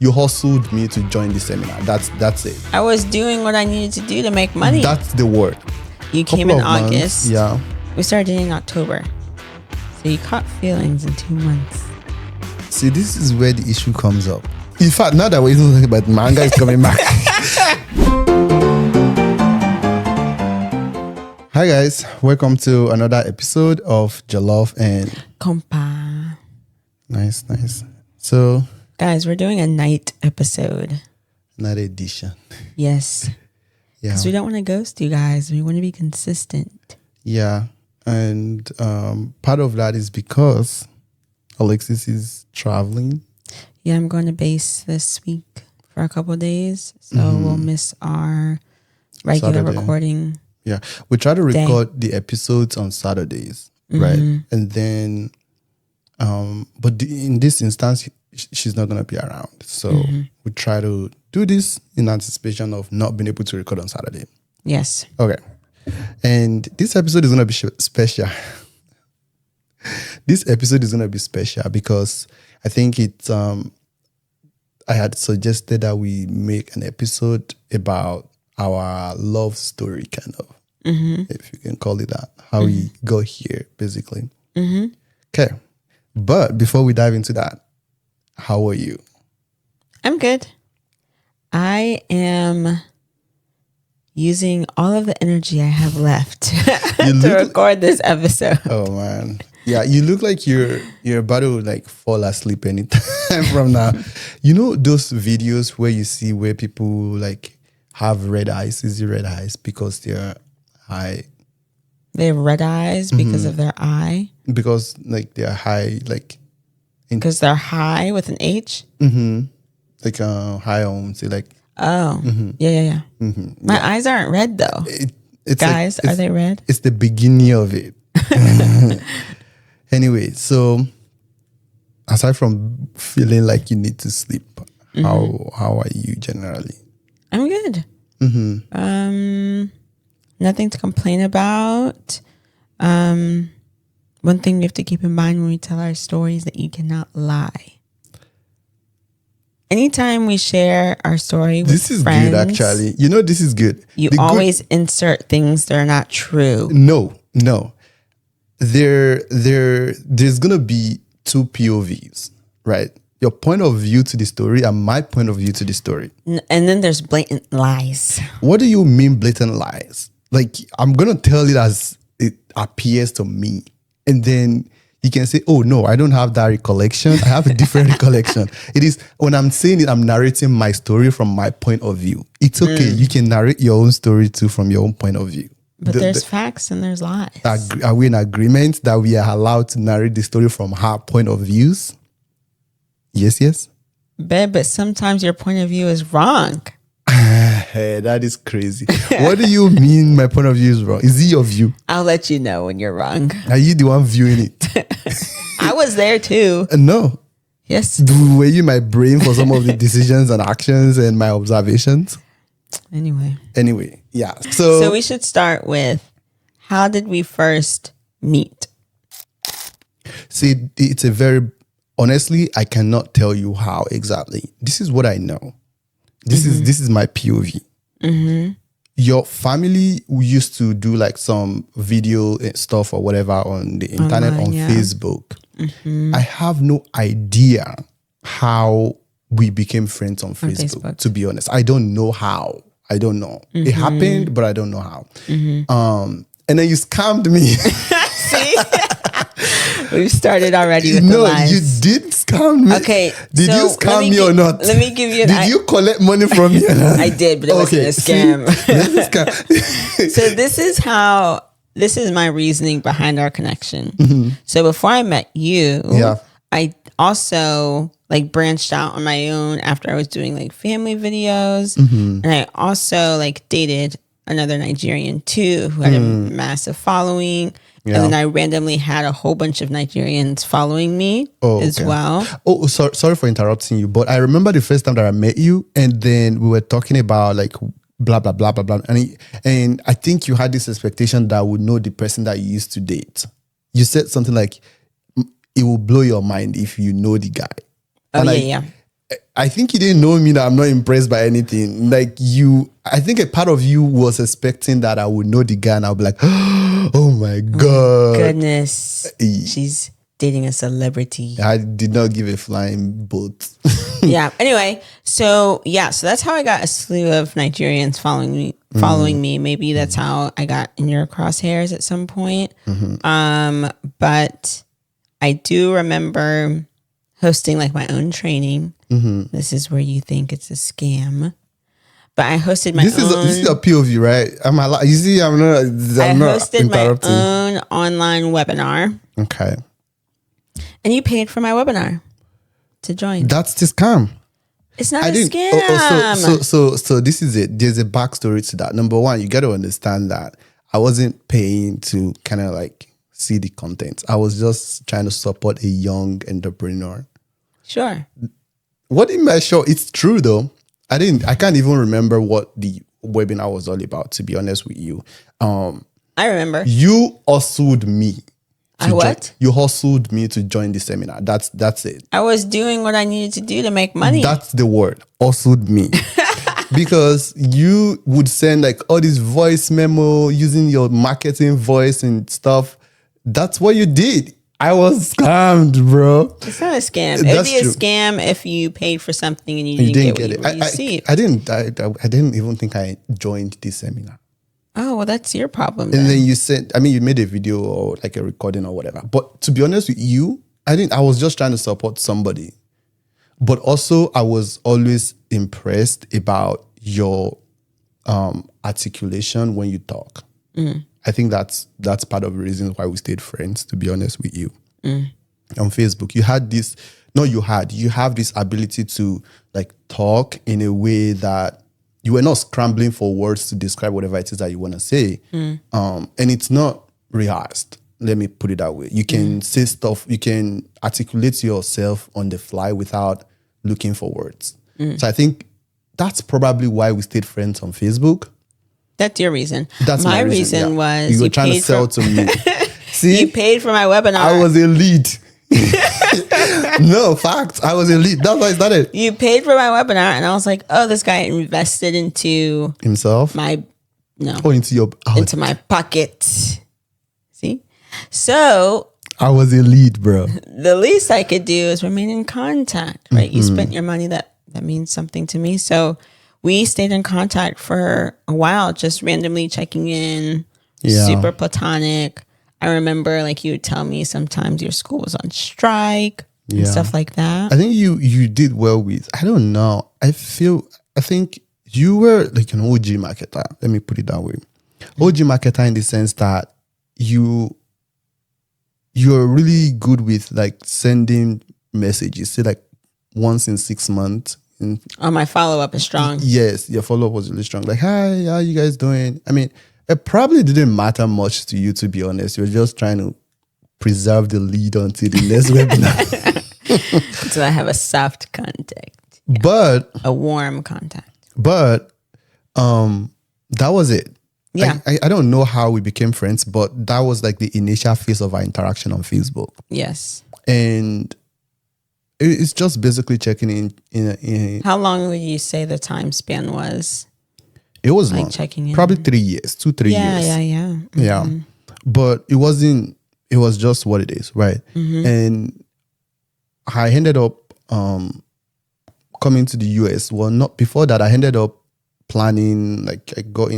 You hustled me to join the seminar. That's it. I was doing what I needed to do to make money. That's the word. You came in August. Yeah. We started dating in October. So you caught feelings in 2 months. See, this is where the issue comes up. In fact, now that we're talking about manga is coming back. Hi guys, welcome to another episode of Jollof and Kompa. Nice. So, guys, we're doing a night episode. night edition. Yes. Yeah. Because we don't want to ghost you guys. We want to be consistent. Yeah. And part of that is because Alexis is traveling. Yeah, I'm going to base this week for a couple of days. So we'll miss our regular Saturday. Recording. Yeah. We try to record the episodes on Saturdays, right? And then, but in this instance, she's not going to be around. So we try to do this in anticipation of not being able to record on Saturday. Yes. Okay. And this episode is going to be special. This episode is going to be special because I think it's, I had suggested that we make an episode about our love story, kind of, if you can call it that, how we got here, basically. Okay. But before we dive into that, how are you? I'm good. I am using all of the energy I have left to record this episode. Oh man. Yeah, you look like you're about to like fall asleep anytime from now. You know those videos where you see where people like have red eyes, easy red eyes because they're high. They have red eyes because of their eye. Because like they're high, like because they're high with an H. Like high on, say like. Oh, yeah. My eyes aren't red though. It's guys, like, are they red? It's the beginning of it. Anyway, so aside from feeling like you need to sleep, how are you generally? I'm good. Nothing to complain about. One thing we have to keep in mind when we tell our stories that you cannot lie. Anytime we share our story with this is friends, good, actually. You know, this is good. You always insert things that are not true. No. There's gonna be two POVs, right? Your point of view to the story and my point of view to the story. And then there's blatant lies. What do you mean blatant lies? Like, I'm gonna tell it as it appears to me, and then you can say, oh no, I don't have that recollection. I have a different recollection. It is when I'm saying it, I'm narrating my story from my point of view. It's okay. You can narrate your own story too from your own point of view. But there's facts and there's lies. Are we in agreement that we are allowed to narrate the story from her point of views? Yes. Babe, but sometimes your point of view is wrong. Hey, that is crazy. What do you mean my point of view is wrong? Is it your view? I'll let you know when you're wrong. Are you the one viewing it? I was there too. No. Yes. Were you my brain for some of the decisions and actions and my observations? Anyway, yeah. So we should start with, how did we first meet? See, it's a very, honestly, I cannot tell you how exactly. This is what I know. This is my POV. Your family used to do like some video stuff or whatever on the internet, on Facebook. I have no idea how we became friends on Facebook, to be honest. I don't know how. I don't know. It happened, but I don't know how. And then you scammed me. See? We've started already with the lies. No, you did scam me. Okay. Did you scam me or not? Let me give you Did you collect money from me or not? I did, but it wasn't a scam. So this is my reasoning behind our connection. So before I met you, I also like branched out on my own after I was doing like family videos. And I also like dated another Nigerian too, who had a massive following. And then I randomly had a whole bunch of Nigerians following me as well. Oh, sorry for interrupting you, but I remember the first time that I met you, and then we were talking about like blah, blah, blah, blah, blah. And I think you had this expectation that I would know the person that you used to date. You said something like, it will blow your mind if you know the guy. Oh, yeah. I think you didn't know me that I'm not impressed by anything. Like I think a part of you was expecting that I would know the guy and I'll be like, oh my God. Goodness. She's dating a celebrity. I did not give a flying boat. Yeah. Anyway, so that's how I got a slew of Nigerians following me. Maybe that's how I got in your crosshairs at some point. But I do remember hosting like my own training. This is where you think it's a scam. But I hosted my own. This is a POV, right? You see, I'm not hosted my interrupting. own online webinar. Okay. And you paid for my webinar to join. That's the scam. It's not a scam. So this is it. There's a backstory to that. Number one, you got to understand that I wasn't paying to kind of like see the content. I was just trying to support a young entrepreneur. Sure. What in my show? It's true though. I can't even remember what the webinar was all about, to be honest with you. I remember. You hustled me. You hustled me to join the seminar. That's it. I was doing what I needed to do to make money. That's the word. Hustled me. Because you would send like all this voice memo using your marketing voice and stuff. That's what you did. I was scammed, bro. It's not a scam. It would be a scam if you paid for something and you didn't get what you received. I didn't even think I joined this seminar. Oh, well, that's your problem. And then you made a video or like a recording or whatever. But to be honest with you, I was just trying to support somebody. But also I was always impressed about your articulation when you talk. I think that's part of the reason why we stayed friends, to be honest with you. On Facebook, you have this ability to like talk in a way that you were not scrambling for words to describe whatever it is that you want to say. And it's not rehearsed. Let me put it that way. You can say stuff, you can articulate yourself on the fly without looking for words. So I think that's probably why we stayed friends on Facebook. That's your reason. That's my reason was you were trying to sell to me. See, you paid for my webinar. I was a lead. No, facts. I was a lead. That's why I started. You paid for my webinar, and I was like, "Oh, this guy invested into himself." Into my pocket. See, so I was a lead, bro. The least I could do is remain in contact, right? You spent your money. That means something to me. So we stayed in contact for a while, just randomly checking in, super platonic. I remember like you would tell me sometimes your school was on strike and stuff like that. I think you did well with, I don't know. I think you were like an OG marketer. Let me put it that way. OG marketer in the sense that you're really good with like sending messages, say like once in 6 months. My follow-up is strong. Yes, your follow-up was really strong. Like, hi, how you guys doing? I mean, it probably didn't matter much to you, to be honest. You're just trying to preserve the lead until the next webinar. So I have a soft contact. Yeah. But a warm contact. But that was it. Yeah. I don't know how we became friends, but that was like the initial phase of our interaction on Facebook. Yes. And it's just basically checking in. How long would you say the time span was? It was like long. Checking in. Probably 3 years, 2-3 years. Yeah. Mm-hmm. Yeah. But it was just what it is, right? Mm-hmm. And I ended up coming to the US. Well, not before that, I ended up planning, like I got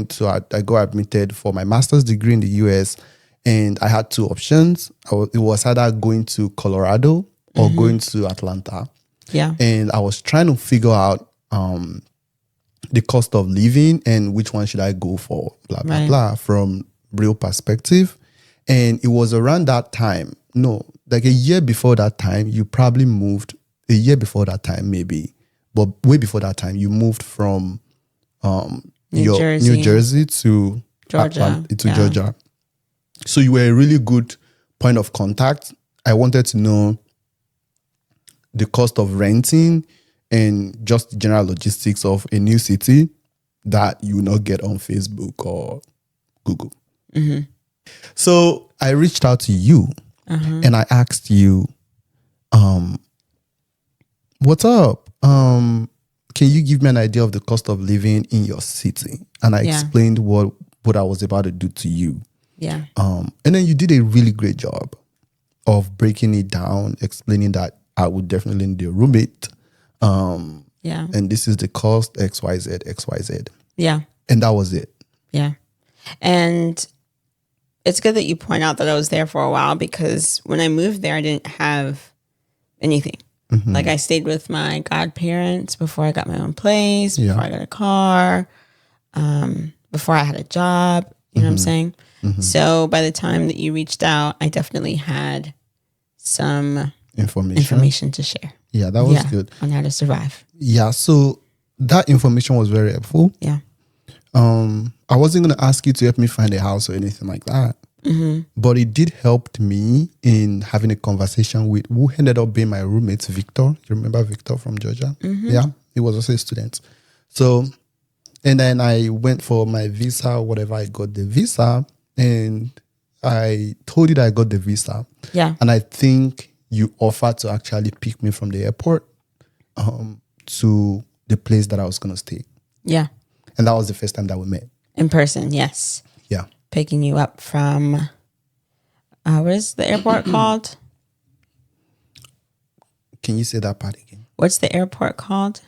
admitted for my master's degree in the US, and I had two options. It was either going to Colorado or going to Atlanta. Yeah. And I was trying to figure out the cost of living and which one should I go for, blah, blah, blah, from real perspective. And it was around that time, like a year before that time, you probably moved, a year before that time maybe, but way before that time, you moved from New Jersey to Georgia. Georgia. So you were a really good point of contact. I wanted to know the cost of renting and just general logistics of a new city that you will not get on Facebook or Google. Mm-hmm. So I reached out to you and I asked you, what's up? can you give me an idea of the cost of living in your city? And I explained what I was about to do to you. Yeah. And then you did a really great job of breaking it down, explaining that I would definitely need a roommate. And this is the cost, XYZ, XYZ. Yeah. And that was it. Yeah. And it's good that you point out that I was there for a while, because when I moved there, I didn't have anything. Mm-hmm. Like, I stayed with my godparents before I got my own place, before I got a car, before I had a job. You know what I'm saying? Mm-hmm. So by the time that you reached out, I definitely had some information to share. Yeah, that was good. On how to survive. Yeah, so that information was very helpful. Yeah. I wasn't going to ask you to help me find a house or anything like that. Mm-hmm. But it did help me in having a conversation with who ended up being my roommate, Victor. You remember Victor from Georgia? Mm-hmm. Yeah, he was also a student. So, and then I went for my visa, whatever. I got the visa, and I told you that I got the visa. Yeah. And I think you offered to actually pick me from the airport to the place that I was going to stay. Yeah. And that was the first time that we met. In person, yes. Yeah. Picking you up from, what is the airport called? Can you say that part again? What's the airport called?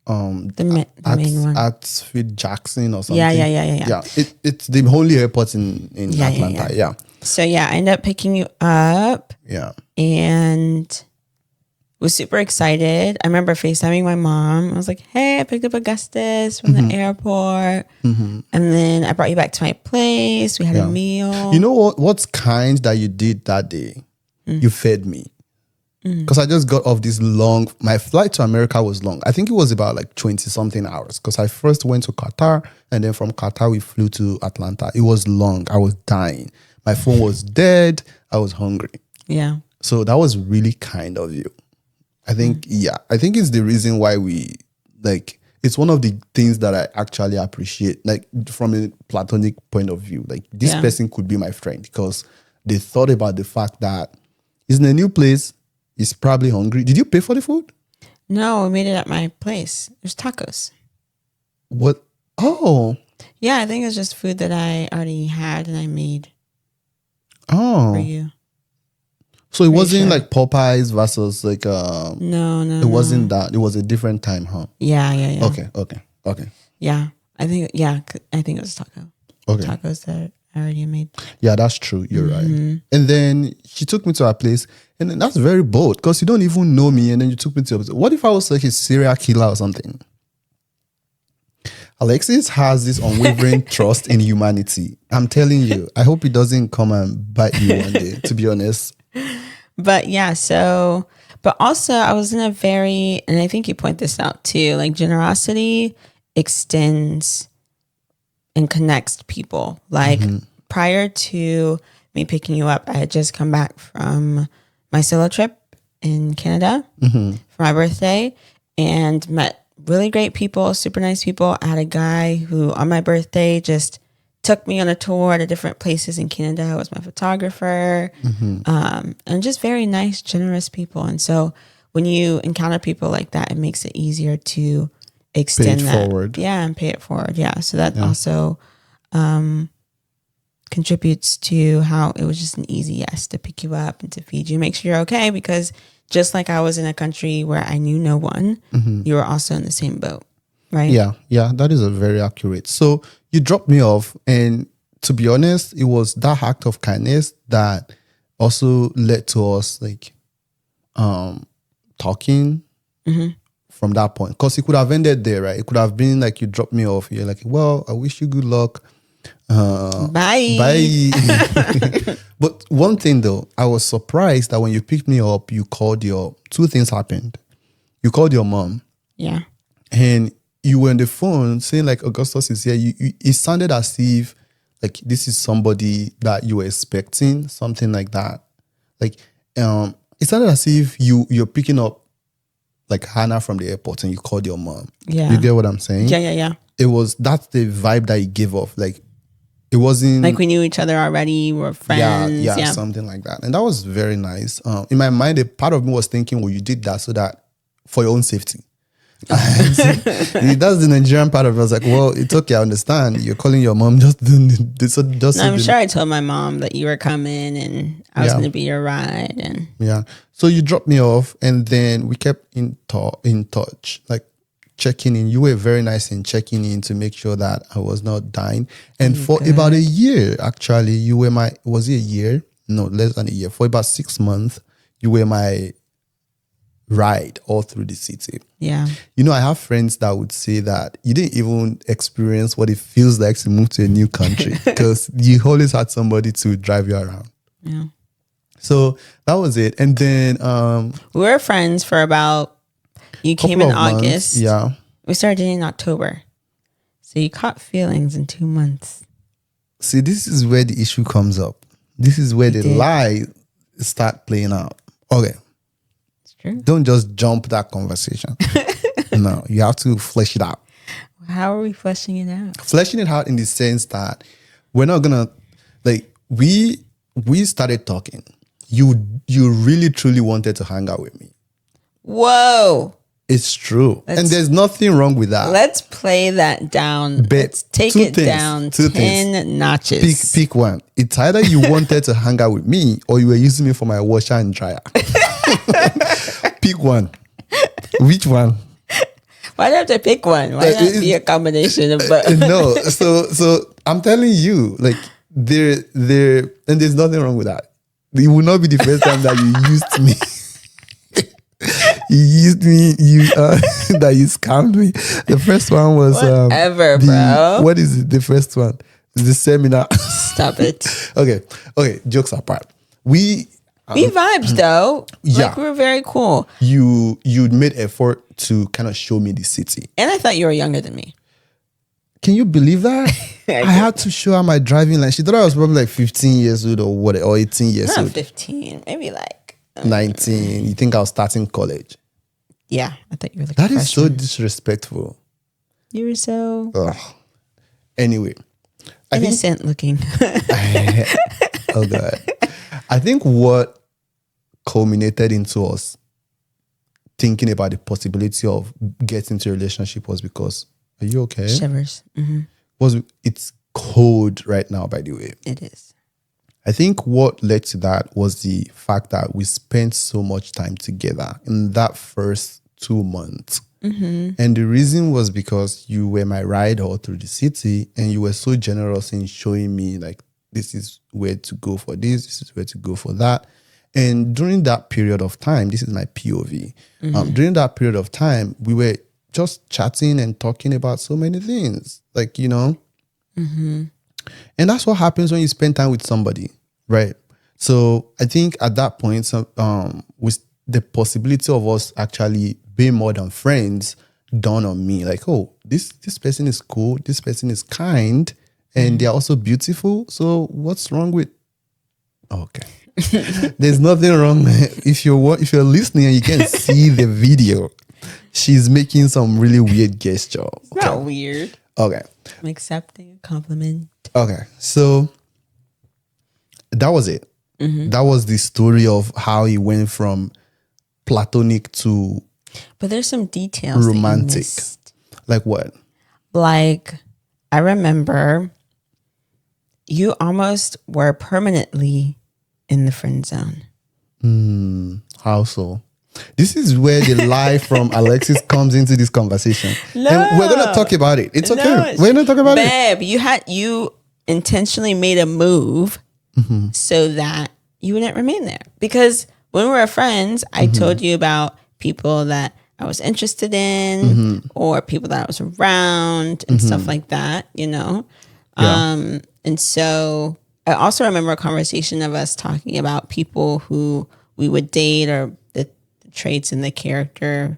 The main one. At Jackson or something. Yeah. Yeah, it's the only airport in Atlanta. Yeah. So I ended up picking you up. Yeah. And was super excited. I remember FaceTiming my mom. I was like, hey, I picked up Augustus from the airport. Mm-hmm. And then I brought you back to my place. We had a meal. You know what's kind that you did that day? Mm. You fed me. Because I just got off this my flight to America was long. I think it was about like 20 something hours. Because I first went to Qatar, and then from Qatar we flew to Atlanta. It was long. I was dying. My phone was dead. I was hungry. Yeah. So that was really kind of you. I think it's the reason why it's one of the things that I actually appreciate, like from a platonic point of view. Like, this person could be my friend because they thought about the fact that he's in a new place, he's probably hungry. Did you pay for the food? No, we made it at my place. There's tacos. What? Oh. Yeah, I think it's just food that I already had and I made for you. So it wasn't like Popeyes versus like no. It wasn't that. It was a different time, huh? Yeah. Okay. Yeah. I think it was taco. Okay. Tacos that I already made. Yeah, that's true. You're right. And then she took me to her place, and then that's very bold because you don't even know me, and then you took me to her place. What if I was like a serial killer or something? Alexis has this unwavering trust in humanity. I'm telling you. I hope it doesn't come and bite you one day, to be honest. But but also I was in a very, and I think you point this out too, like generosity extends and connects people. Like prior to me picking you up, I had just come back from my solo trip in Canada for my birthday and met really great people, super nice people. I had a guy who on my birthday just took me on a tour to different places in Canada. Was my photographer, and just very nice, generous people. And so when you encounter people like that, it makes it easier to extend that forward. Yeah, and pay it forward. Yeah. So that also contributes to how it was just an easy yes to pick you up and to feed you, make sure you're okay. Because just like I was in a country where I knew no one, you were also in the same boat. Right. Yeah, that is a very accurate. So you dropped me off, and to be honest, it was that act of kindness that also led to us like talking from that point. Because it could have ended there, right? It could have been like you dropped me off. You're like, well, I wish you good luck. Bye. But one thing though, I was surprised that when you picked me up, two things happened. You called your mom. Yeah. And you were on the phone saying like Augustus is here. It sounded as if like this is somebody that you were expecting, something like that. Like it sounded as if you're picking up like Hannah from the airport and you called your mom. Yeah. You get what I'm saying? Yeah. That's the vibe that you gave off. Like it wasn't like we knew each other already, we're friends. Yeah, something like that. And that was very nice. In my mind, a part of me was thinking, well, you did that so that for your own safety. That's the Nigerian part of it. I was like, well, it's okay, I understand. You're calling your mom, just I'm sure I told my mom that you were coming and I was going to be your ride. And yeah. So you dropped me off and then we kept in touch, like checking in. You were very nice in checking in to make sure that I was not dying. And for about a year, actually, you were was it a year? No, less than a year. For about 6 months, you were my ride all through the city. Yeah. You know, I have friends that would say that you didn't even experience what it feels like to move to a new country because you always had somebody to drive you around. Yeah. So that was it. And then we were friends for about, you came in August. Months, yeah. We started dating in October. So you caught feelings in 2 months. See, this is where the issue comes up. This is where the lie start playing out. Okay. True. Don't just jump that conversation. No, you have to flesh it out. How are we fleshing it out? Fleshing it out in the sense that we're not gonna we started talking. You really truly wanted to hang out with me. Whoa. It's true. And there's nothing wrong with that. Let's play that down. Let's take it down 10 notches. Pick one. It's either you wanted to hang out with me or you were using me for my washer and dryer. Pick one. Which one? Why do I have to pick one? Why not be a combination of both? No. So I'm telling you, like there and there's nothing wrong with that. It will not be the first time that you used me. You used me, that you scammed me. The first one was whatever, bro. What is it? The first one? The seminar. Stop it. Okay. Jokes apart. We vibes though. Yeah. Like we were very cool. You'd made effort to kind of show me the city. And I thought you were younger than me. Can you believe that? I had to show her my driving license. She thought I was probably like 15 years old or 18 years Not old. 15, maybe like 19. You think I was starting college? Yeah, I thought you were like that is so disrespectful. You were so anyway, innocent looking. Oh God. I think what culminated into us thinking about the possibility of getting into a relationship was because, are you okay? Shivers. It's cold right now, by the way. It is. I think what led to that was the fact that we spent so much time together in that first 2 months. And the reason was because you were my ride all through the city and you were so generous in showing me like, this is where to go for this is where to go for that. And during that period of time, this is my POV. During that period of time, we were just chatting and talking about so many things. Like, you know, and that's what happens when you spend time with somebody, right? So I think at that point, with the possibility of us actually being more than friends dawned on me, like, oh, this person is cool, this person is kind, and they're also beautiful. So what's wrong with? Okay, there's nothing wrong. If you're listening and you can see the video, she's making some really weird gesture. It's not weird. Okay. I'm accepting a compliment. Okay. So that was it. That was the story of how he went from platonic to but there's some details romantic. Like what? Like I remember you almost were permanently in the friend zone. How so? This is where the lie from Alexis comes into this conversation. No. And we're going to talk about it. It's okay. We're going to talk about it. Babe, you intentionally made a move so that you wouldn't remain there. Because when we were friends, I told you about people that I was interested in or people that I was around and stuff like that, you know? Yeah. And so I also remember a conversation of us talking about people who we would date or the traits and the character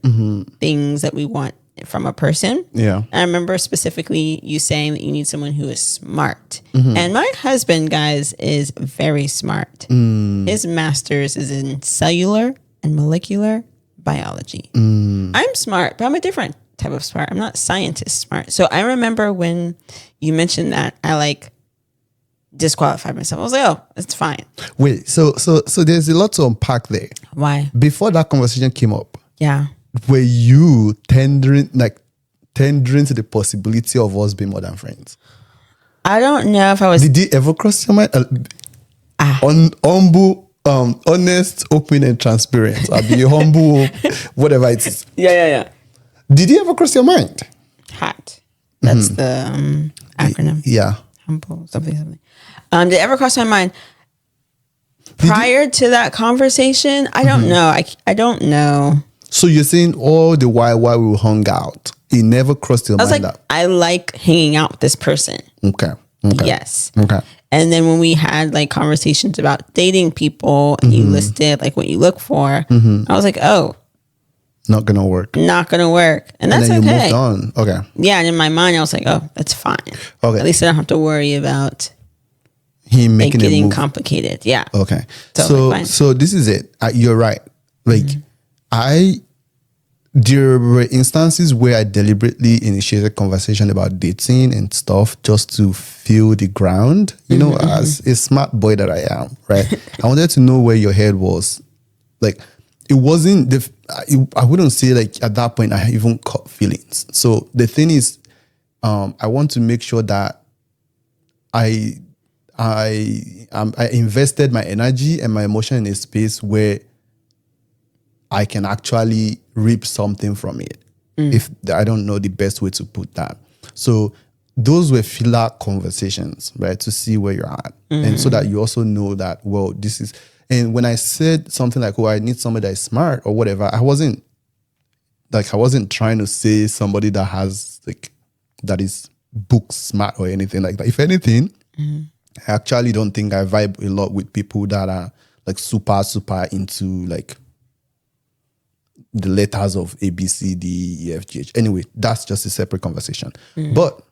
things that we want from a person. Yeah. I remember specifically you saying that you need someone who is smart. And my husband, guys, is very smart. His master's is in cellular and molecular biology. I'm smart, but I'm a different type of smart. I'm not scientist smart. So I remember when you mentioned that, I like disqualified myself. I was like, oh, it's fine. Wait, so there's a lot to unpack there. Why? Before that conversation came up, yeah, were you tendering to the possibility of us being more than friends? I don't know if I was. Did it ever cross your mind? Humble, honest, open, and transparent. I'll be humble, whatever it is. Yeah. Did it ever cross your mind? HAT. That's the acronym. Yeah. Humble, something. Did it ever cross my mind? Prior to that conversation, I don't know. I don't know. So you're saying all the while we hung out, it never crossed your mind that I like hanging out with this person. Okay. Yes. Okay. And then when we had like conversations about dating people, and you listed like what you look for, I was like, oh, not gonna work. And that's and then okay. You moved on. Okay. Yeah, and in my mind, I was like, oh, that's fine. Okay. At least I don't have to worry about him making getting a move. complicated. Yeah. Okay. Totally So this is it. You're right. Like there were instances where I deliberately initiated conversation about dating and stuff just to feel the ground, as a smart boy that I am, right? I wanted to know where your head was. Like, it wasn't, I wouldn't say like at that point I even caught feelings. So the thing is, I want to make sure that I invested my energy and my emotion in a space where I can actually reap something from it. If I don't know the best way to put that. So those were filler conversations, right? To see where you're at. And so that you also know that, well, this is, and when I said something like, oh, I need somebody that is smart or whatever, I wasn't trying to say somebody that has that is book smart or anything like that. If anything, I actually don't think I vibe a lot with people that are like super, super into like the letters of A, B, C, D, E, F, G, H. Anyway, that's just a separate conversation. But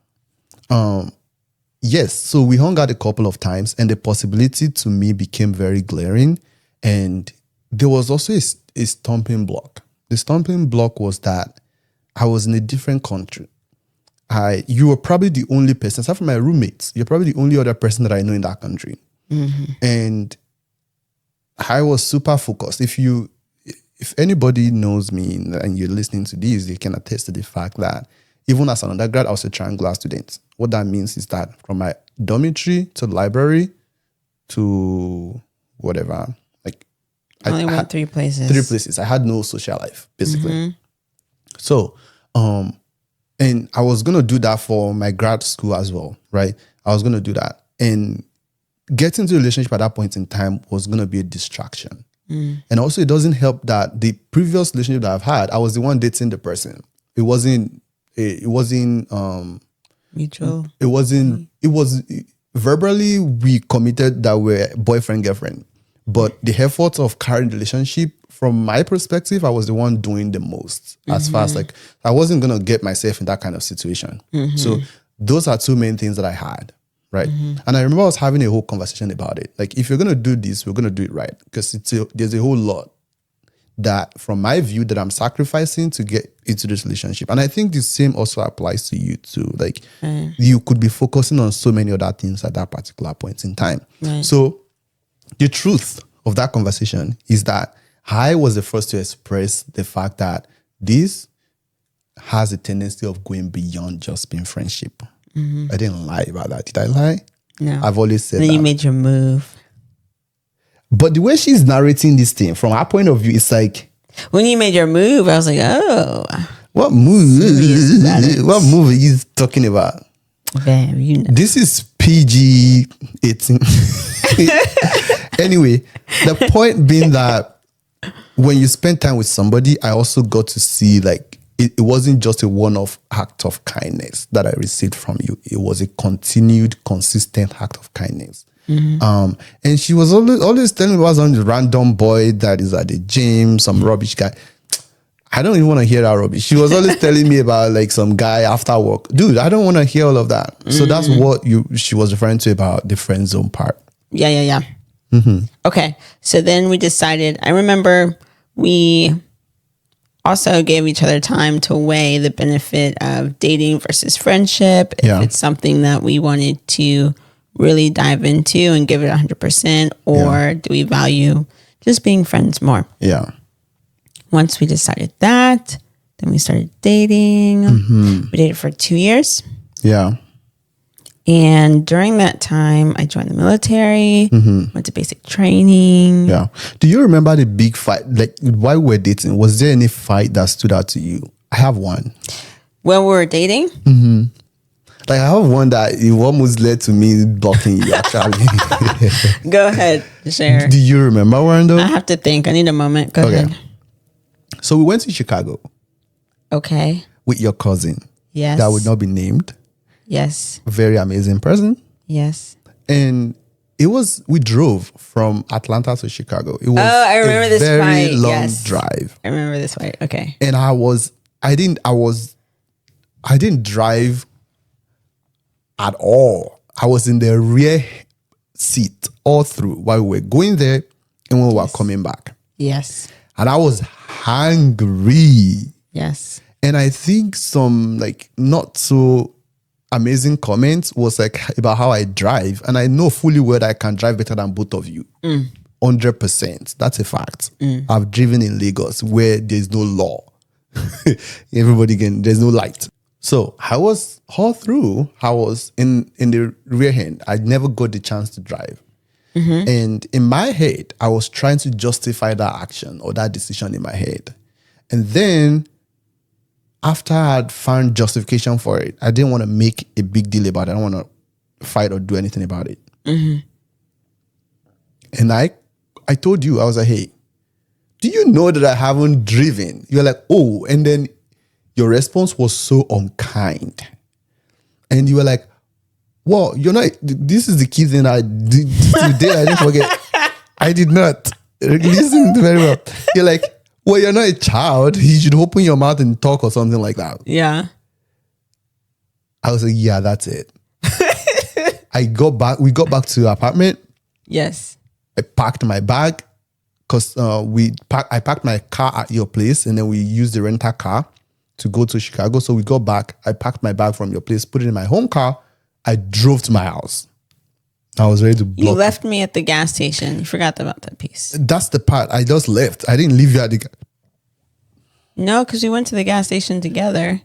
yes, so we hung out a couple of times and the possibility to me became very glaring. And there was also a stumbling block. The stumbling block was that I was in a different country. You were probably the only person, aside from my roommates, you're probably the only other person that I know in that country. And I was super focused. If anybody knows me and you're listening to this, they can attest to the fact that even as an undergrad, I was a triangular student. What that means is that from my dormitory to the library to whatever, I only went 3 places. 3 places. I had no social life, basically. So, and I was going to do that for my grad school as well, right? I was going to do that. And getting into a relationship at that point in time was going to be a distraction. And also it doesn't help that the previous relationship that I've had, I was the one dating the person. It wasn't mutual. It was verbally we committed that we're boyfriend, girlfriend. But the effort of carrying the relationship, from my perspective, I was the one doing the most. As far as I wasn't gonna get myself in that kind of situation. So those are 2 main things that I had. Right. And I remember I was having a whole conversation about it. Like, if you're going to do this, we're going to do it right. Because there's a whole lot that, from my view, that I'm sacrificing to get into this relationship. And I think the same also applies to you too. Like, you could be focusing on so many other things at that particular point in time. So the truth of that conversation is that I was the first to express the fact that this has a tendency of going beyond just being friendship. I didn't lie about that. Did I lie? No. I've always said then that. You made your move. But the way she's narrating this thing, from her point of view, it's like... When you made your move, I was like, oh. What move? What move are you talking about? Damn, you know. This is PG-18. Anyway, the point being that when you spend time with somebody, I also got to see it wasn't just a one-off act of kindness that I received from you. It was a continued, consistent act of kindness. And she was always telling me about some random boy that is at the gym, some rubbish guy. I don't even want to hear that rubbish. She was always telling me about some guy after work. Dude, I don't want to hear all of that. So that's what she was referring to about the friend zone part. Yeah. Okay. So then we decided, I remember we also gave each other time to weigh the benefit of dating versus friendship. If it's something that we wanted to really dive into and give it 100%, or do we value just being friends more? Yeah. once we decided that, then we started dating. We dated for 2 years. Yeah. And during that time, I joined the military, went to basic training. Yeah. Do you remember the big fight? Like, while we were dating, was there any fight that stood out to you? I have one. When we were dating? Like, I have one that it almost led to me blocking you, actually. Go ahead, share. Do you remember one, though? I have to think. I need a moment. Go ahead. So we went to Chicago. Okay. With your cousin. Yes. That would not be named. Yes. Very amazing person. Yes. And we drove from Atlanta to Chicago. It was I remember this very fight. long drive. I remember this fight. Okay. And I didn't drive at all. I was in the rear seat all through while we were going there and when we were coming back. Yes. And I was hungry. Yes. And I think some like not so amazing comments was like about how I drive. And I know fully well that I can drive better than both of you. 100%. That's a fact. I've driven in Lagos where there's no law. There's no light. So I was all through, I was in the rear hand. I never got the chance to drive. And in my head, I was trying to justify that action or that decision in my head. And then after I had found justification for it, I didn't want to make a big deal about it. I don't want to fight or do anything about it. And I told you, I was like, hey, do you know that I haven't driven? You're like, oh, and then your response was so unkind. And you were like, well, you're not, this is the key thing I did today. I didn't forget. I did not. Listen very well. You're like, well, you're not a child. You should open your mouth and talk or something like that. Yeah. I was like, yeah, that's it. We got back to the apartment. Yes. I packed my bag because I parked my car at your place and then we used the rental car to go to Chicago. So we got back. I packed my bag from your place, put it in my home car. I drove to my house. I was ready to block. You left me at the gas station. You forgot about that piece. That's the part. I just left. I didn't leave you at the gas. No, because we went to the gas station together.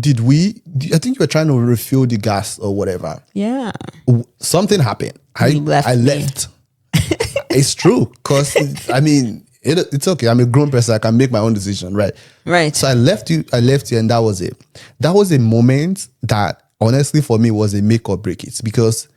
Did we? I think you were trying to refill the gas or whatever. Yeah. Something happened. I left. It's true. Because, I mean, it's okay. I'm a grown person. I can make my own decision, right? Right. So I left you and that was it. That was a moment that honestly for me was a make or break it. Because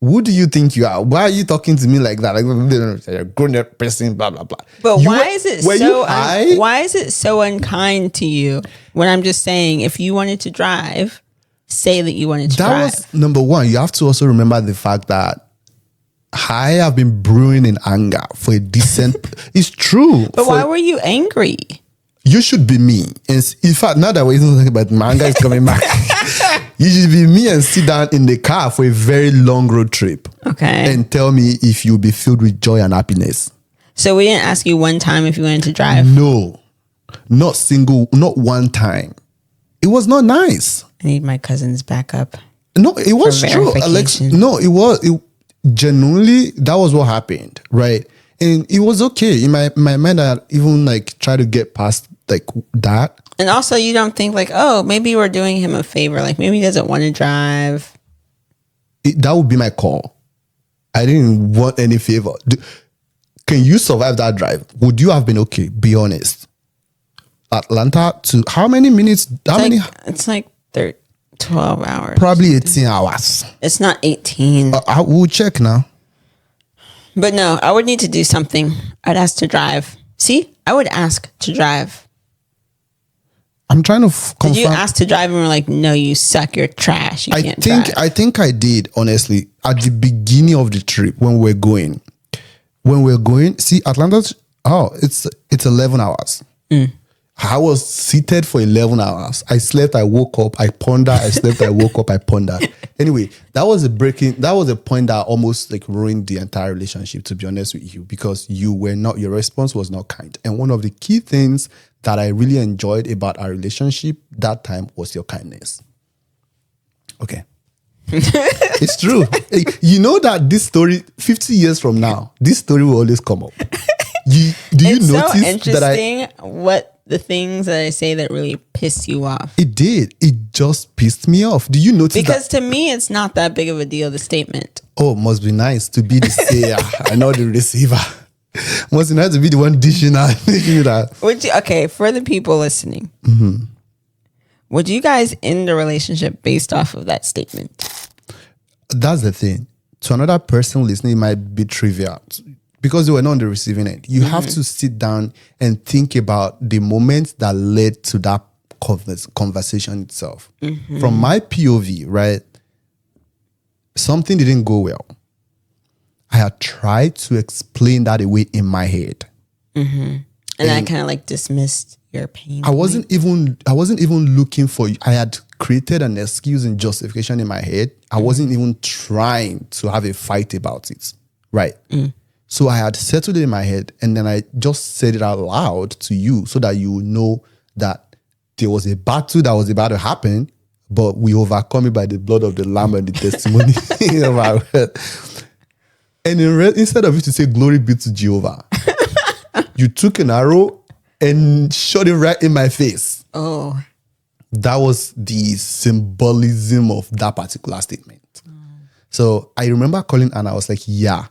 who do you think you are? Why are you talking to me like that? Like you're a grown person, blah, blah, blah. But why is it so unkind to you when I'm just saying if you wanted to drive, say that you wanted to drive? That was number one. You have to also remember the fact that I have been brewing in anger for a decent... It's true. But why were you angry? You should be me. And in fact, now that we're talking about my anger is coming back. You should be me and sit down in the car for a very long road trip. Okay. And tell me if you'll be filled with joy and happiness. So we didn't ask you one time if you wanted to drive? No. Not one time. It was not nice. I need my cousin's backup. No, it was true. Alex, no, it was... Genuinely, that was what happened, right? And it was okay. In my mind, I even like try to get past like that. And also, you don't think like, oh, maybe we're doing him a favor. Like maybe he doesn't want to drive. That would be my call. I didn't want any favor. Can you survive that drive? Would you have been okay? Be honest. Atlanta to how many minutes? It's like 12 hours. Probably 18 hours. It's not 18. I will check now. But no, I would need to do something. I'd ask to drive. See, I would ask to drive. I'm trying to confirm. Did you ask to drive and we're like, no, you suck, you're trash, you can't drive? I think I did, honestly. At the beginning of the trip when we're going. See, Atlanta, it's 11 hours. I was seated for 11 hours. I slept, I woke up, I pondered, I slept, I woke up, I pondered. Anyway, that was a point that almost like ruined the entire relationship, to be honest with you, because your response was not kind. And one of the key things that I really enjoyed about our relationship that time was your kindness. Okay. It's true. You know that this story, 50 years from now, this story will always come up. you it's notice so interesting what the things that I say that really piss you off? It did. It just pissed me off. Do you notice because to me, it's not that big of a deal, the statement. Oh, must be nice to be the sayer and not the receiver. Must be nice to be the one dishing out. Okay, for the people listening, would you guys end the relationship based off of that statement? That's the thing. To another person listening, it might be trivial because they were not on the receiving end. You have to sit down and think about the moments that led to that conversation itself. From my POV, right? Something didn't go well. I had tried to explain that away in my head. And I kind of like dismissed your pain. I wasn't even looking for you. I had created an excuse and justification in my head. I wasn't even trying to have a fight about it. Right. So I had settled it in my head and then I just said it out loud to you so that you know that there was a battle that was about to happen, but we overcome it by the blood of the Lamb and the testimony of our word. And instead of you to say, glory be to Jehovah, you took an arrow and shot it right in my face. Oh. That was the symbolism of that particular statement. So I remember calling Anna. I was like, yeah.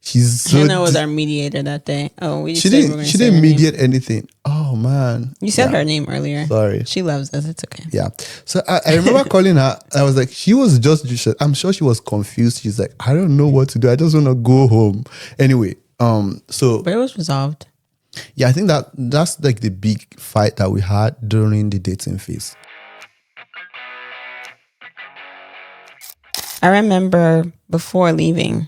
She's so Hannah was our mediator that day. Oh, she didn't mediate anything. Oh man. You said her name earlier. Sorry. She loves us. It's okay. Yeah. So I remember calling her. I was like, she was I'm sure she was confused. She's like, I don't know what to do. I just want to go home. Anyway, but it was resolved. Yeah, I think that's like the big fight that we had during the dating phase. I remember before leaving,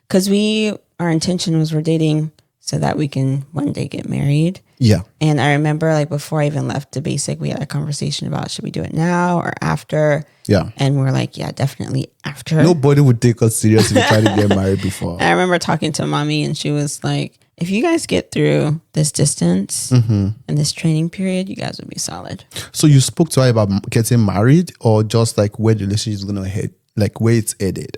because our intention was we're dating so that we can one day get married. Yeah. And I remember like before I even left the basic, we had a conversation about should we do it now or after? Yeah. And we're like, yeah, definitely after. Nobody would take us serious if we tried to get married before. And I remember talking to mommy and she was like, if you guys get through this distance and this training period, you guys would be solid. So you spoke to her about getting married or just like where the relationship is going to head, like where it's headed?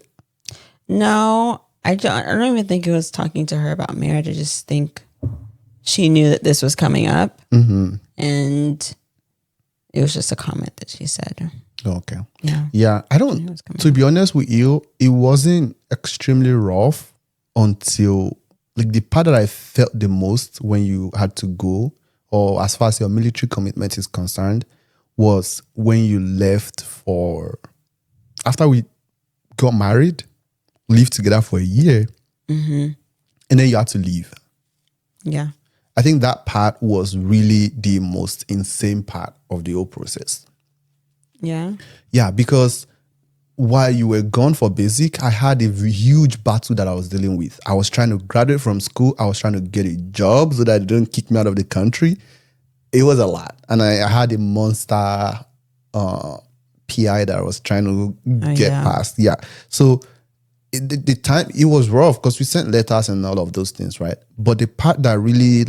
No, I don't even think it was talking to her about marriage. I just think she knew that this was coming up and it was just a comment that she said. Okay. Yeah. Yeah. To be honest with you, it wasn't extremely rough until like the part that I felt the most when you had to go, or as far as your military commitment is concerned, was when you left after we got married, lived together for a year, and then you had to leave. Yeah. I think that part was really the most insane part of the whole process. Yeah. Yeah, because while you were gone for basic, I had a huge battle that I was dealing with. I was trying to graduate from school. I was trying to get a job so that they don't kick me out of the country. It was a lot. And I had a monster PI that I was trying to get past. Yeah. So the time, it was rough because we sent letters and all of those things, right? But the part that really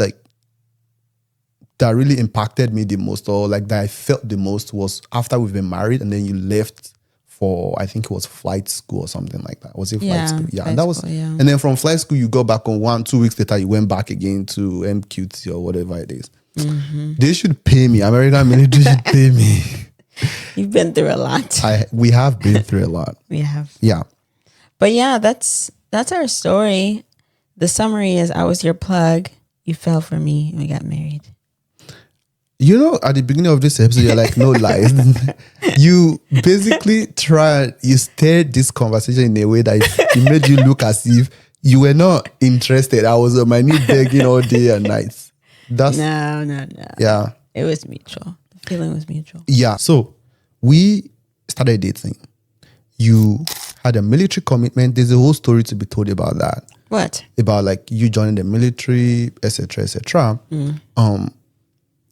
impacted me the most, or like that I felt the most, was after we've been married and then you left for, I think it was flight school or something like that. Was it flight school? Yeah. And that was, and then from flight school, you go back on 1-2 weeks later, you went back again to MQT or whatever it is. They should pay me. American military should pay me. You've been through a lot. We have been through a lot. We have. Yeah. But yeah, that's our story. The summary is I was your plug. You fell for me and we got married. You know, at the beginning of this episode, you're like, no lies. You basically steered this conversation in a way that it made you look as if you were not interested. I was on my knee begging all day and nights. No. Yeah. It was mutual. The feeling was mutual. Yeah. So we started dating. You had a military commitment. There's a whole story to be told about that. What? About like you joining the military, etc., etc.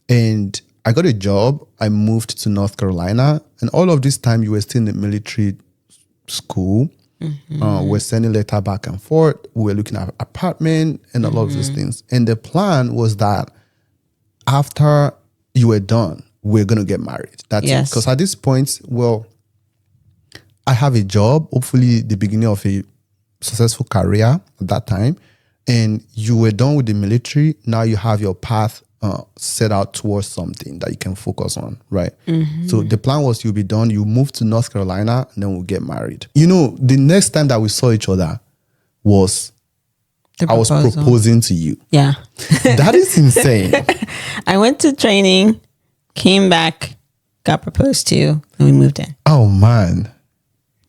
And I got a job. I moved to North Carolina. And all of this time, you were still in the military school. We're sending letter back and forth. We were looking at apartment and a lot of those things. And the plan was that after you were done, we're going to get married. That's it. Because at this point, well, I have a job. Hopefully the beginning of a successful career at that time, and you were done with the military. Now you have your path set out towards something that you can focus on, right? So the plan was you'll be done, you move to North Carolina, and then we'll get married. You know, the next time that we saw each other was I was proposing to you. Yeah. That is insane. I went to training, came back, got proposed to, and we moved in. Oh man.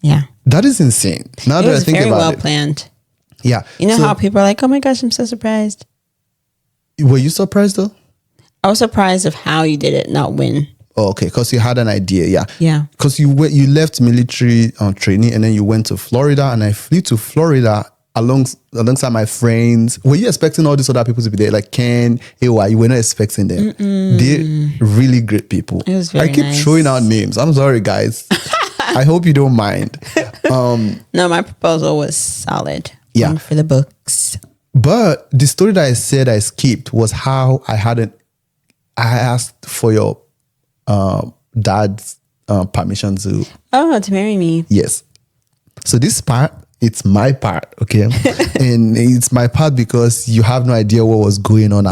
Yeah. That is insane. Now that I think about it. It was very well planned. Yeah. You know how people are like, oh my gosh, I'm so surprised. Were you surprised though? I was surprised of how you did it, not when. Oh, okay, because you had an idea, yeah. Yeah. Because you left military training and then you went to Florida, and I flew to Florida alongside my friends. Were you expecting all these other people to be there? Like Ken, AY, you were not expecting them. They're really great people. It was very I keep throwing out names. I'm sorry, guys. I hope you don't mind. No, my proposal was solid. Yeah. One for the books. But the story that I said I skipped was how I asked for your dad's permission to marry me. Yes. So this part, it's my part, okay? And it's my part because you have no idea what was going on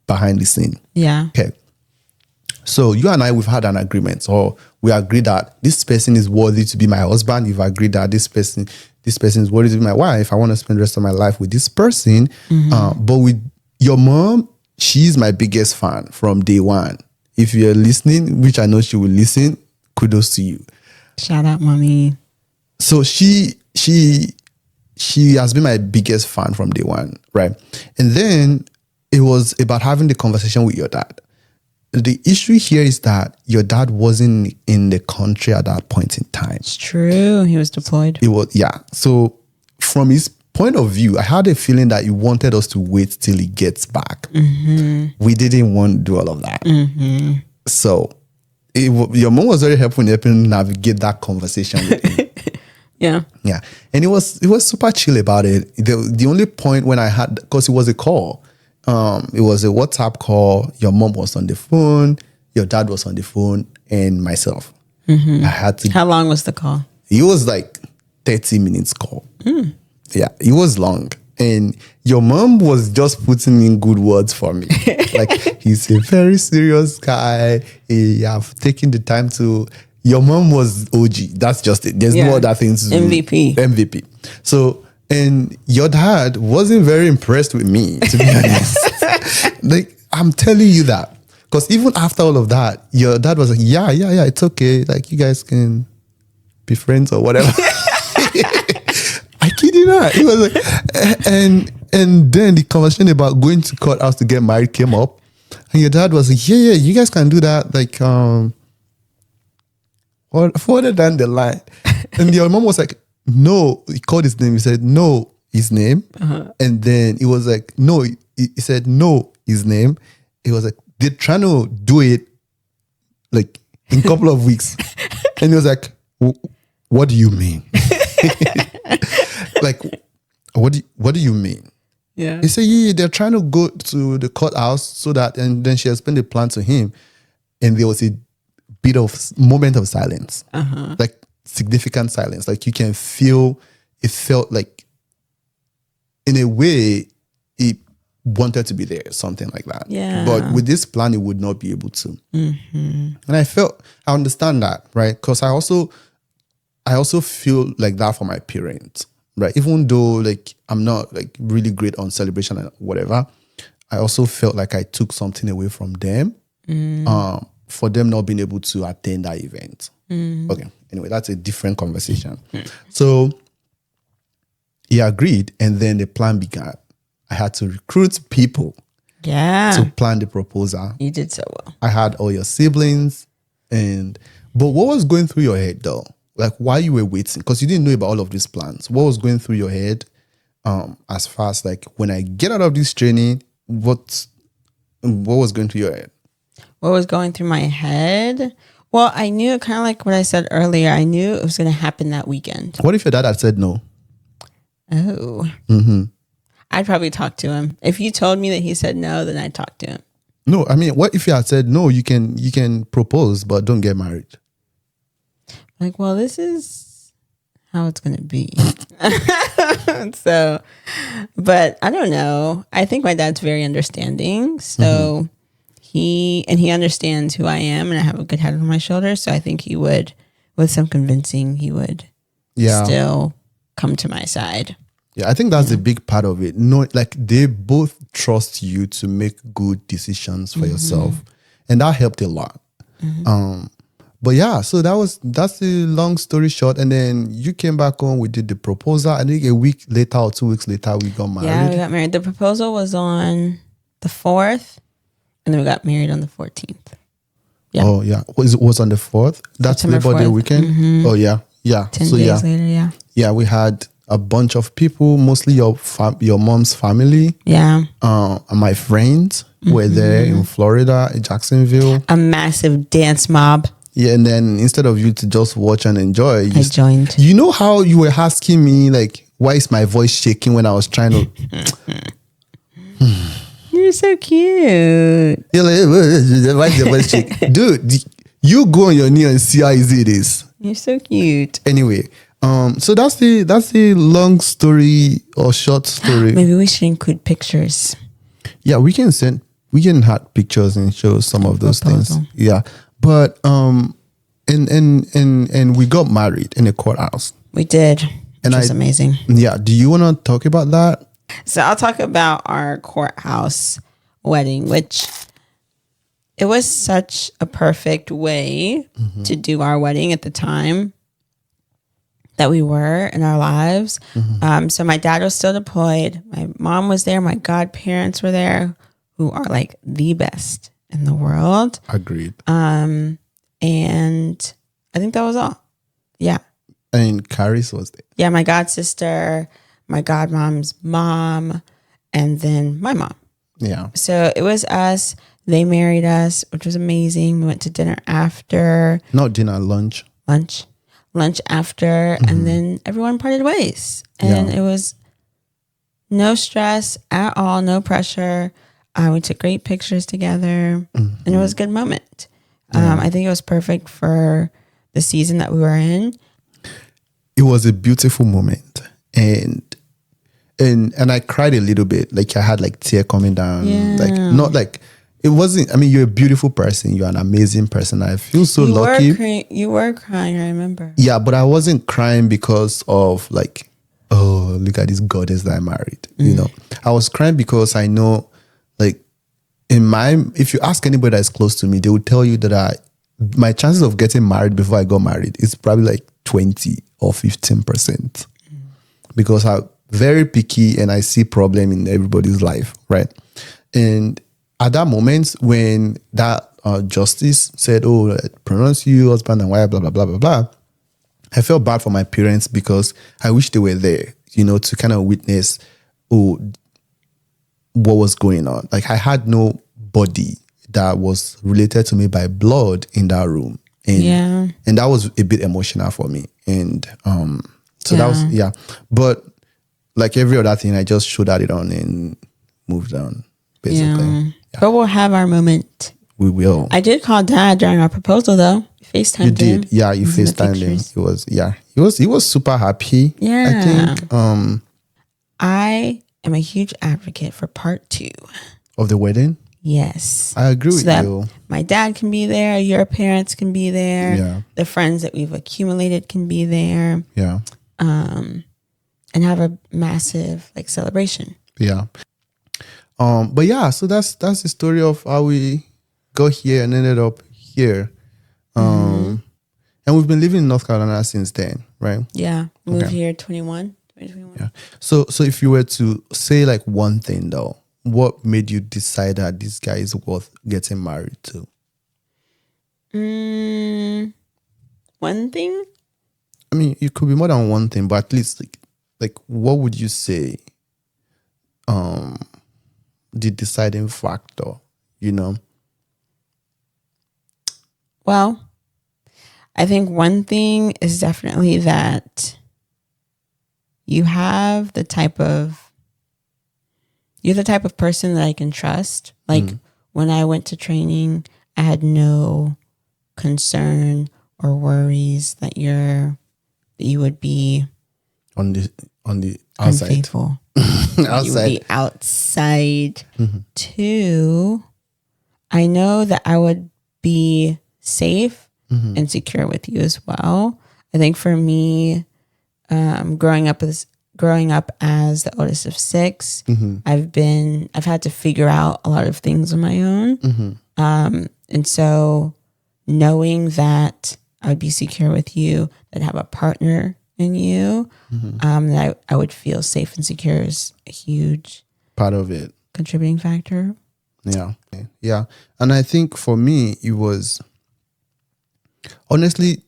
behind the scene. Yeah. Okay. So you and I, we've had an agreement. So we agreed that this person is worthy to be my husband. You've agreed that this person is worthy to be my wife. I want to spend the rest of my life with this person. But with your mom, she's my biggest fan from day one. If you're listening, which I know she will listen, kudos to you. Shout out, mommy. So she has been my biggest fan from day one, right? And then it was about having the conversation with your dad. The issue here is that your dad wasn't in the country at that point in time. It's true. He was deployed. It was, yeah. So from his point of view, I had a feeling that he wanted us to wait till he gets back. We didn't want to do all of that. So your mom was very helpful in helping navigate that conversation with him. Yeah. Yeah. And it was super chill about it. The only point when I had, because it was a call, it was a WhatsApp call. Your mom was on the phone, your dad was on the phone, and myself. I had to. How long was the call? It was like 30 minutes call. Yeah, it was long. And your mom was just putting in good words for me. Like, he's a very serious guy. He have taken the time to. Your mom was OG. That's just it. There's no other things to do. MVP. So, and your dad wasn't very impressed with me, to be honest. Like, I'm telling you that. Because even after all of that, your dad was like, yeah, it's okay. Like, you guys can be friends or whatever. I kid you not. He was like, and then the conversation about going to courthouse to get married came up. And your dad was like, yeah, you guys can do that. Like, further down the line. And your mom was like, no. He called his name. He said, no, his name. And then he was like, no. He said, no, his name. He was like, they're trying to do it like in a couple of weeks. And he was like, what do you mean? Like, what do you mean? Yeah. He said, yeah, they're trying to go to the courthouse so that, and then she explained the plan to him. And there was a bit of moment of silence, like significant silence. Like you can feel, it felt like in a way he wanted to be there, something like that. Yeah. But with this plan, he would not be able to. And I understand that, right? Because I also feel like that for my parents, right? Even though like I'm not like really great on celebration and whatever, I also felt like I took something away from them. For them not being able to attend that event. Okay. Anyway, that's a different conversation. So he agreed, and then the plan began. I had to recruit people to plan the proposal. You did so well. I had all your siblings, but what was going through your head though? Like while you were waiting, because you didn't know about all of these plans. What was going through your head as far as like when I get out of this training, what was going through your head? What was going through my head? Well, I knew, kind of like what I said earlier, I knew it was going to happen that weekend. What if your dad had said no? Oh. I'd probably talk to him. If you told me that he said no, then I'd talk to him. No, I mean, what if you had said no, you can propose, but don't get married? Like, well, this is how it's going to be. So, but I don't know. I think my dad's very understanding. So he understands who I am, and I have a good head on my shoulders. So I think he would, with some convincing, he would still come to my side. Yeah, I think that's a big part of it. No, like they both trust you to make good decisions for yourself, and that helped a lot. But yeah, so that's the long story short. And then you came back home. We did the proposal. I think a week later or 2 weeks later, we got married. Yeah, we got married. The proposal was on the 4th, and then we got married on the 14th. Yeah. Oh yeah, was on the 4th. That's Labor Day weekend. Oh yeah, 10 days later. Yeah, we had a bunch of people, mostly your mom's family. Yeah. And my friends were there in Florida, in Jacksonville. A massive dance mob. Yeah, and then instead of you to just watch and enjoy, I joined. You know how you were asking me, like, why is my voice shaking when I was trying to... You're so cute. You're like, why is your voice shaking? Dude, you go on your knee and see how easy it is. You're so cute. Anyway, so that's the long story or short story. Maybe we should include pictures. Yeah, we can have pictures and show some of those things. Yeah. But and we got married in a courthouse. We did. Which was amazing. Yeah. Do you want to talk about that? So I'll talk about our courthouse wedding, which it was such a perfect way to do our wedding at the time that we were in our lives. So my dad was still deployed. My mom was there. My godparents were there, who are like the best in the world. Agreed. And I think that was all. Yeah. And Caris was there. Yeah, my god sister, my godmom's mom, and then my mom. Yeah. So it was us. They married us, which was amazing. We went to dinner after. Not dinner, lunch. Lunch after, and then everyone parted ways. And it was no stress at all, no pressure. We took great pictures together, and it was a good moment. I think it was perfect for the season that we were in. It was a beautiful moment, and I cried a little bit. Like I had like tear coming down. Yeah. Like not like it wasn't. I mean, you're a beautiful person. You're an amazing person. I feel so lucky. You were crying. I remember. Yeah, but I wasn't crying because of like, oh, look at this goddess that I married. You know, I was crying because I know. Like if you ask anybody that's close to me, they will tell you that my chances of getting married before I got married is probably like 20 or 15%, because I'm very picky and I see problem in everybody's life, right? And at that moment when that justice said, "Oh, pronounce you husband and wife," blah blah blah blah blah, I felt bad for my parents because I wish they were there, you know, to kind of witness, what was going on. Like I had nobody that was related to me by blood in that room. And that was a bit emotional for me. And so that was but like every other thing, I just showed it on and moved on, basically. Yeah. But we'll have our moment. We will. I did call Dad during our proposal though. FaceTimed him. You did. Yeah, you FaceTimed him. He was super happy. Yeah. I think. I am a huge advocate for part 2 of the wedding. Yes, I agree with you. My dad can be there. Your parents can be there. Yeah. The friends that we've accumulated can be there. Yeah. And have a massive like celebration. Yeah. But yeah, so that's the story of how we got here and ended up here. And we've been living in North Carolina since then, right? Yeah. Moved here 2021. Yeah. So if you were to say like one thing though, what made you decide that this guy is worth getting married to? One thing? I mean, it could be more than one thing, but at least like what would you say the deciding factor, you know? Well, I think one thing is definitely that you're the type of person that I can trust. Like when I went to training, I had no concern or worries that you're you would be on the outside. Unfaithful. Outside. You would be outside. 2, I know that I would be safe and secure with you as well. I think for me, growing up as the oldest of 6, I've had to figure out a lot of things on my own. And so knowing that I would be secure with you, that I have a partner in you, that I would feel safe and secure is a huge part of it, contributing factor. Yeah. And I think for me, it was honestly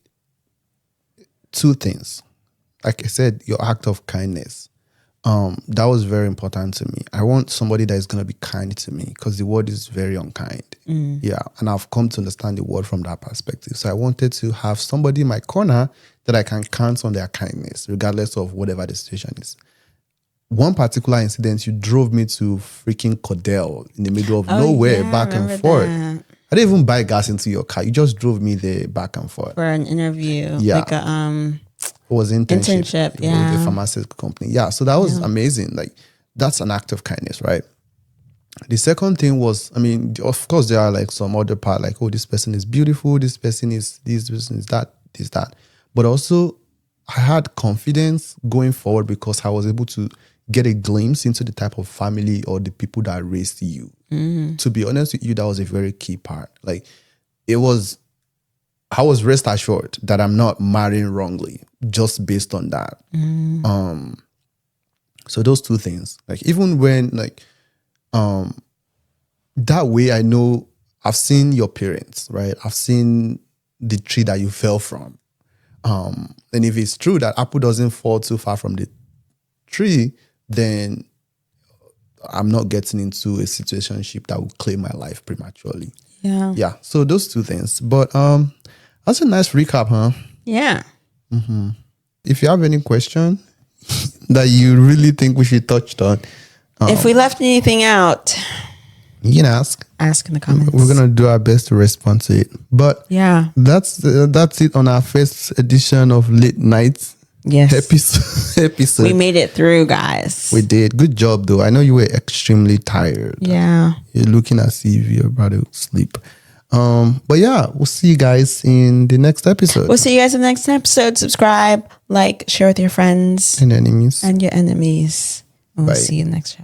2 things. Like I said, your act of kindness. That was very important to me. I want somebody that is going to be kind to me because the world is very unkind. Yeah. And I've come to understand the world from that perspective. So I wanted to have somebody in my corner that I can count on their kindness, regardless of whatever the situation is. One particular incident, you drove me to freaking Cordell in the middle of nowhere, back and forth. That. I didn't even buy gas into your car. You just drove me there back and forth. For an interview. Yeah. Like a it was internship. Yeah. With a pharmaceutical company. Yeah. So that was amazing. Like, that's an act of kindness, right? The second thing was, I mean, of course, there are like some other part, like, oh, this person is beautiful, this person is this person is that, this, that. But also, I had confidence going forward because I was able to get a glimpse into the type of family or the people that raised you. To be honest with you, that was a very key part. Like, I was rest assured that I'm not marrying wrongly just based on that. So those 2 things, like, even when like, that way I know I've seen your parents, right? I've seen the tree that you fell from. And if it's true that apple doesn't fall too far from the tree, then I'm not getting into a situationship that will claim my life prematurely. Yeah. So those 2 things. But that's a nice recap, huh? Yeah. If you have any question that you really think we should touch on, if we left anything out, you can ask. Ask in the comments. We're gonna do our best to respond to it. But yeah, that's it on our first edition of Late Night. Yes. Episode. We made it through, guys. We did. Good job, though. I know you were extremely tired. Yeah. You're looking as if you're about to sleep. But yeah, we'll see you guys in the next episode. We'll see you guys in the next episode. Subscribe, like, share with your friends. And enemies. And your enemies. We'll see you in the next show.